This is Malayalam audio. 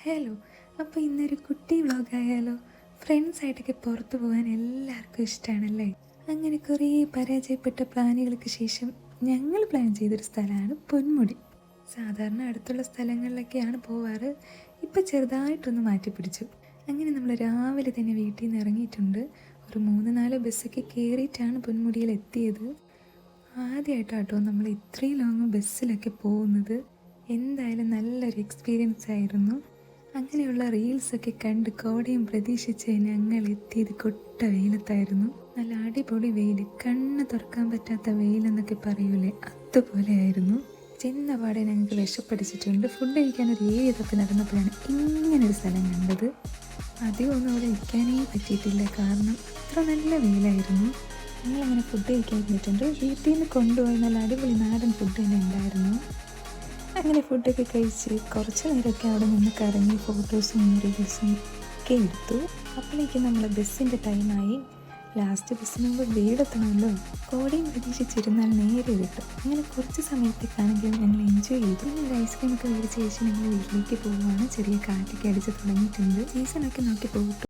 ഹലോ. അപ്പോൾ ഇന്നൊരു കുട്ടി വ്ളോഗായാലോ? ഫ്രണ്ട്സായിട്ടൊക്കെ പുറത്ത് പോകാൻ എല്ലാവർക്കും ഇഷ്ടമാണല്ലേ? അങ്ങനെ കുറേ പരാജയപ്പെട്ട പ്ലാനുകൾക്ക് ശേഷം ഞങ്ങൾ പ്ലാൻ ചെയ്തൊരു സ്ഥലമാണ് പൊന്മുടി. സാധാരണ അടുത്തുള്ള സ്ഥലങ്ങളിലൊക്കെയാണ് പോവാറ്. ഇപ്പം ചെറുതായിട്ടൊന്ന് മാറ്റിപ്പിടിച്ചു. അങ്ങനെ നമ്മൾ രാവിലെ തന്നെ വീട്ടിൽ നിന്ന് ഇറങ്ങിയിട്ടുണ്ട്. ഒരു 3-4 ബസ്സൊക്കെ കയറിയിട്ടാണ് പൊന്മുടിയിൽ എത്തിയത്. ആദ്യമായിട്ടാട്ടോ നമ്മൾ ഇത്രയും ലോങ് ബസ്സിലൊക്കെ പോകുന്നത്. എന്തായാലും നല്ലൊരു എക്സ്പീരിയൻസ് ആയിരുന്നു. അങ്ങനെയുള്ള റീൽസൊക്കെ കണ്ട് കോടയും പ്രതീക്ഷിച്ച് ഞങ്ങൾ എത്തിയത് കൊട്ട വെയിലത്തായിരുന്നു. നല്ല അടിപൊളി വെയിൽ, കണ്ണ് തുറക്കാൻ പറ്റാത്ത വെയിലെന്നൊക്കെ പറയൂലേ, അതുപോലെയായിരുന്നു. ചെന്ന പാടെ ഞങ്ങൾക്ക് വിശപ്പടിച്ചിട്ടുണ്ട്. ഫുഡ് കഴിക്കാനൊരു ഏരിയ തപ്പി നടന്നപ്പോഴാണ് ഇങ്ങനൊരു സ്ഥലം കണ്ടത്. അധികമൊന്നും അവിടെ ഇരിക്കാനേ പറ്റിയിട്ടില്ല, കാരണം അത്ര നല്ല വെയിലായിരുന്നു. ഞങ്ങളങ്ങനെ ഫുഡ് കഴിക്കാൻ ഇരുന്നിട്ടുണ്ട്. വീട്ടിൽ നിന്ന് കൊണ്ടുപോയി നല്ല അടിപൊളി നാടൻ ഫുഡ് തന്നെ ഉണ്ടായിരുന്നു. അങ്ങനെ ഫുഡൊക്കെ കഴിച്ച് കുറച്ച് നേരമൊക്കെ അവിടെ നിന്ന് കറങ്ങി ഫോട്ടോസും റീൽസും ഒക്കെ എടുത്തു. അപ്പോഴേക്കും നമ്മളെ ബസ്സിൻ്റെ ടൈമായി. ലാസ്റ്റ് ബസ്സിന് മുമ്പ് വീടെത്തണമല്ലോ. കോടയും പ്രതീക്ഷിച്ചിരുന്നാൽ നേരെ കിട്ടും. അങ്ങനെ കുറച്ച് സമയത്തേക്കാണെങ്കിലും ഞങ്ങൾ എൻജോയ് ചെയ്തു. പിന്നെ ഐസ്ക്രീമൊക്കെ മേടിച്ച ശേഷം ഞങ്ങൾ വീട്ടിലേക്ക് പോവുകയാണ്. ചെറിയ കാറ്റൊക്കെ അടിച്ച് തുടങ്ങിയിട്ടുണ്ട്. സീസണൊക്കെ നോക്കി പോയിട്ടു.